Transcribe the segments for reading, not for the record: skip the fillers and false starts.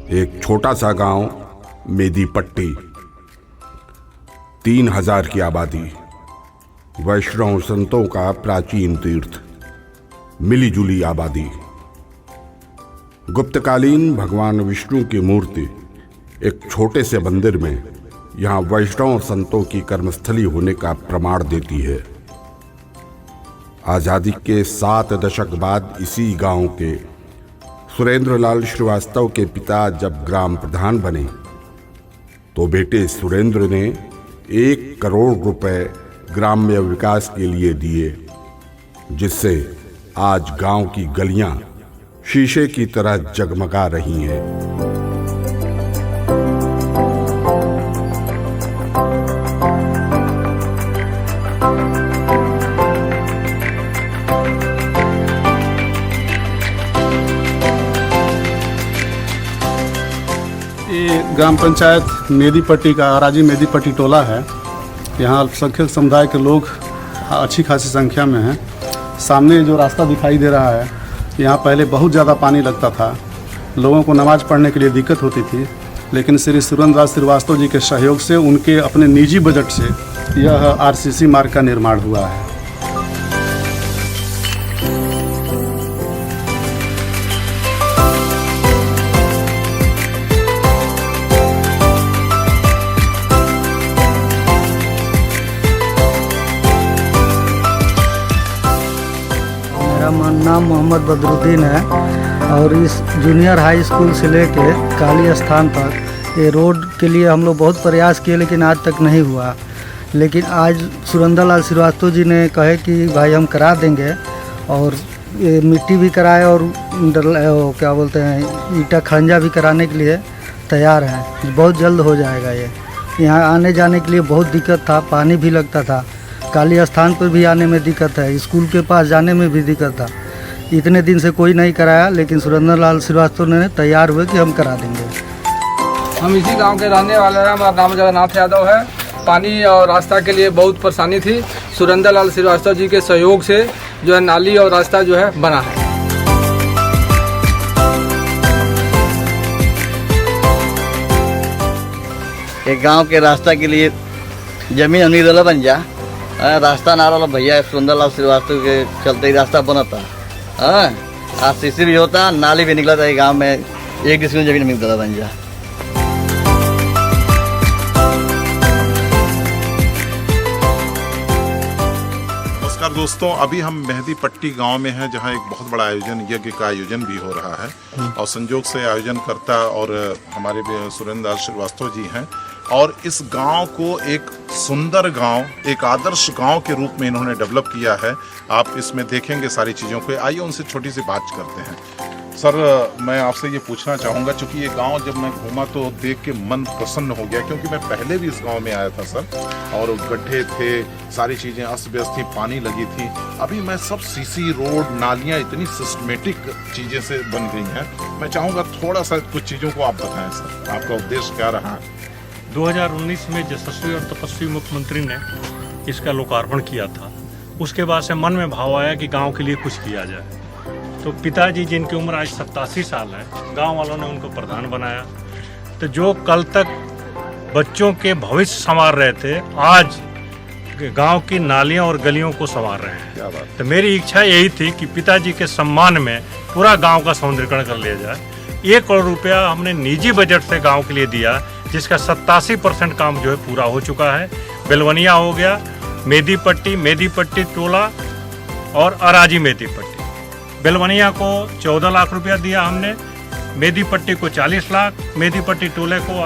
एक छोटा सा गांव मेदीपट्टी, 3000 की आबादी, वैष्णव संतों का प्राचीन तीर्थ, मिलीजुली आबादी। गुप्तकालीन भगवान विष्णु की मूर्ति एक छोटे से मंदिर में यहाँ वैष्णव संतों की कर्मस्थली होने का प्रमाण देती है। आजादी के 7 दशक बाद इसी गांव के सुरेंद्रलाल श्रीवास्तव के पिता जब ग्राम प्रधान बने तो बेटे सुरेंद्र ने 1 करोड़ रुपए ग्राम्य विकास के लिए दिए, जिससे आज गांव की गलियां शीशे की तरह जगमगा रही हैं। ये ग्राम पंचायत मेदीपट्टी का अराजी मेदीपट्टी टोला है। यहाँ अल्पसंख्यक समुदाय के लोग अच्छी खासी संख्या में हैं। सामने जो रास्ता दिखाई दे रहा है, यहाँ पहले बहुत ज़्यादा पानी लगता था, लोगों को नमाज पढ़ने के लिए दिक्कत होती थी, लेकिन श्री सुरेंद्रलाल श्रीवास्तव जी के सहयोग से उनके अपने निजी बजट से यह आरसीसी मार्ग का निर्माण हुआ है। मेरा नाम मोहम्मद बदरुद्दीन है और इस जूनियर हाई स्कूल से लेके काली स्थान तक ये रोड के लिए हम लोग बहुत प्रयास किए, लेकिन आज तक नहीं हुआ। लेकिन आज सुरेंद्रलाल श्रीवास्तव जी ने कहे कि भाई हम करा देंगे, और ये मिट्टी भी कराए और क्या बोलते हैं ईटा खंजा भी कराने के लिए तैयार है। बहुत जल्द हो जाएगा। ये यहाँ आने जाने के लिए बहुत दिक्कत था, पानी भी लगता था, काली स्थान पर भी आने में दिक्कत है, स्कूल के पास जाने में भी दिक्कत था। इतने दिन से कोई नहीं कराया, लेकिन सुरेंद्रलाल श्रीवास्तव ने तैयार हुए कि हम करा देंगे। हम इसी गांव के रहने वाले हैं। हमारा नाम जगन्नाथ यादव है। पानी और रास्ता के लिए बहुत परेशानी थी। सुरेंद्रलाल श्रीवास्तव जी के सहयोग से जो है नाली और रास्ता जो है बना है। एक गांव के रास्ता के लिए जमीन अमीर वाला बन जा, रास्ता ना रहा भैया सुरेंद्रलाल श्रीवास्तव के चलते ही रास्ता बना था। आरसीसी भी होता, नाली भी निकला था। गांव में 1 डिस्ट्रिक्ट जमीन अमीर वाला बन जा। नमस्कार दोस्तों, अभी हम मेदीपट्टी गांव में हैं, जहां एक बहुत बड़ा आयोजन, यज्ञ का आयोजन भी हो रहा है और संयोग से आयोजनकर्ता और हमारे सुरेंद्रलाल श्रीवास्तव जी हैं। और इस गांव को एक सुंदर गांव, एक आदर्श गांव के रूप में इन्होंने डेवलप किया है। आप इसमें देखेंगे सारी चीज़ों को। आइए उनसे छोटी सी बात करते हैं। सर, मैं आपसे ये पूछना चाहूँगा, चूँकि ये गांव जब मैं घूमा तो देख के मन प्रसन्न हो गया, क्योंकि मैं पहले भी इस गांव में आया था सर, और गड्ढे थे, सारी चीज़ें अस्त व्यस्त थी, पानी लगी थी। अभी मैं सब सीसी रोड, नालियाँ इतनी सिस्टमेटिक चीज़ें से बन गई हैं। मैं चाहूँगा थोड़ा सा कुछ चीज़ों को आप बताएं सर, आपका उद्देश्य क्या रहा है? 2019 में यशस्वी और तपस्वी मुख्यमंत्री ने इसका लोकार्पण किया था। उसके बाद से मन में भाव आया कि गांव के लिए कुछ किया जाए। तो पिताजी, जिनकी उम्र आज 87 साल है, गांव वालों ने उनको प्रधान बनाया। तो जो कल तक बच्चों के भविष्य संवार रहे थे, आज गांव की नालियां और गलियों को संवार रहे हैं। क्या बात। तो मेरी इच्छा यही थी कि पिताजी के सम्मान में पूरा गाँव का सौंदर्यीकरण कर लिया जाए। 1 करोड़ रुपया हमने निजी बजट से गाँव के लिए दिया, जिसका 87% काम जो है पूरा हो चुका है। बेलवनिया हो गया, मेदीपट्टी टोला और अराजी मेदीपट्टी। बेलवनिया को 14 लाख रुपया दिया हमने, मेदीपट्टी को 40 लाख, मेदीपट्टी टोले को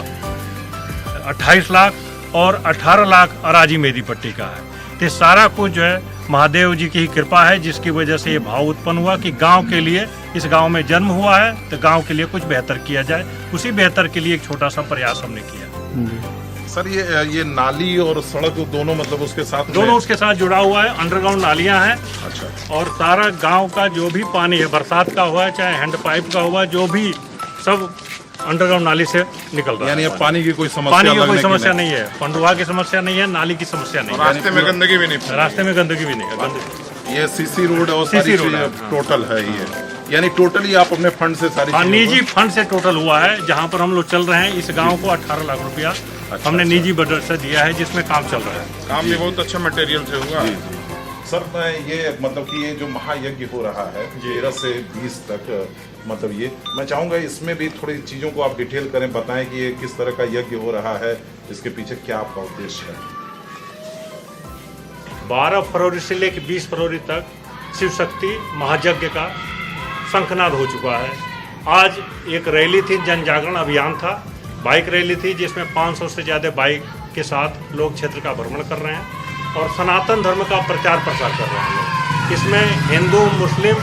28 लाख और 18 लाख अराजी मेदीपट्टी का है। तो सारा कुछ जो है महादेव जी की ही कृपा है, जिसकी वजह से ये भाव उत्पन्न हुआ कि गांव के लिए, इस गांव में जन्म हुआ है तो गांव के लिए कुछ बेहतर किया जाए। उसी बेहतर के लिए एक छोटा सा प्रयास हमने किया। सर, ये नाली और सड़क दोनों मतलब उसके साथ उसके साथ जुड़ा हुआ है। अंडरग्राउंड नालियां हैं। अच्छा। और सारा गांव का जो भी पानी है, बरसात का हुआ है चाहे हैंड पाइप का हुआ, जो भी सब अंडरग्राउंड नाली से निकल रहा है। यानी अब पानी की कोई समस्या नहीं है, पंडुआ की समस्या नहीं है, नाली की समस्या नहीं है। रास्ते में गंदगी भी नहीं है। ये सीसी रोड और सीसी रोड टोटल है। यानी टोटली आप अपने फंड से सारी हाँ, चीज़ों को- निजी फंड से टोटल हुआ है। जहाँ पर हम लोग चल रहे हैं, इस गांव को 18 लाख रुपया हमने निजी बजट से दिया है, जिसमें काम चल रहा है। काम भी बहुत अच्छा मटेरियल से हुआ। सर ये मतलब कि ये जो महायज्ञ हो रहा है 13 से 20 तक, मतलब ये मैं चाहूँगा इसमें भी थोड़ी चीज़ों को आप डिटेल करें, बताएं कि ये किस तरह का यज्ञ हो रहा है, इसके पीछे क्या आपका उद्देश्य है। 12 फरवरी से लेकर 20 फरवरी तक शिव शक्ति महायज्ञ का शंखनाद हो चुका है। आज एक रैली थी, जन जागरण अभियान था, बाइक रैली थी, जिसमें 500 से ज़्यादा बाइक के साथ लोग क्षेत्र का भ्रमण कर रहे हैं और सनातन धर्म का प्रचार प्रसार कर रहे हैं लोग। इसमें हिंदू मुस्लिम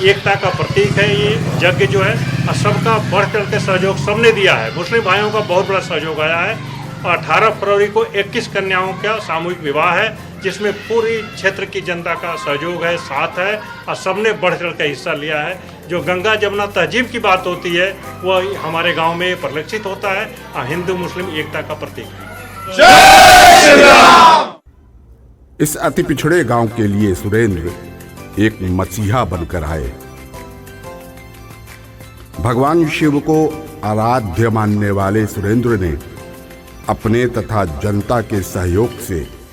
एकता का प्रतीक है ये यज्ञ जो है, और सबका बढ़ चढ़ के सहयोग सबने दिया है। मुस्लिम भाइयों का बहुत बड़ा सहयोग आया है और 18 फरवरी को 21 कन्याओं का सामूहिक विवाह है, जिसमें पूरी क्षेत्र की जनता का सहयोग है, साथ है, और सबने बढ़ चढ़ के हिस्सा लिया है। जो गंगा जमुना तहजीब की बात होती है वह हमारे गांव में परिलक्षित होता है और हिंदू मुस्लिम एकता का प्रतीक है। इस अति पिछड़े गांव के लिए सुरेंद्र एक मसीहा बनकर आए। भगवान शिव को आराध्य मानने वाले सुरेंद्र ने अपने तथा जनता के सहयोग से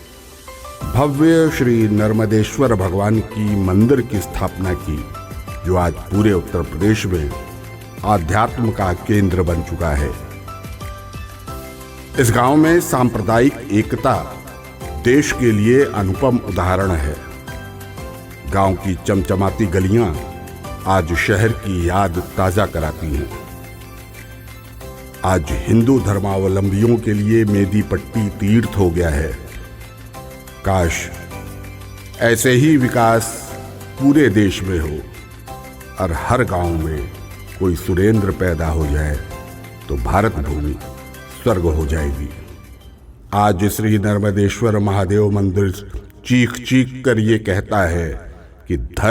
भव्य श्री नर्मदेश्वर भगवान की मंदिर की स्थापना की, जो आज पूरे उत्तर प्रदेश में आध्यात्म का केंद्र बन चुका है। इस गांव में सांप्रदायिक एकता देश के लिए अनुपम उदाहरण है। गांव की चमचमाती गलियां आज शहर की याद ताजा कराती हैं। आज हिंदू धर्मावलंबियों के लिए मेदी पट्टी तीर्थ हो गया है। काश ऐसे ही विकास पूरे देश में हो और हर गांव में कोई सुरेंद्र पैदा हो जाए तो भारत भूमि स्वर्ग हो जाएगी। आज श्री नर्मदेश्वर महादेव मंदिर चीख चीख कर ये कहता है कि धर्म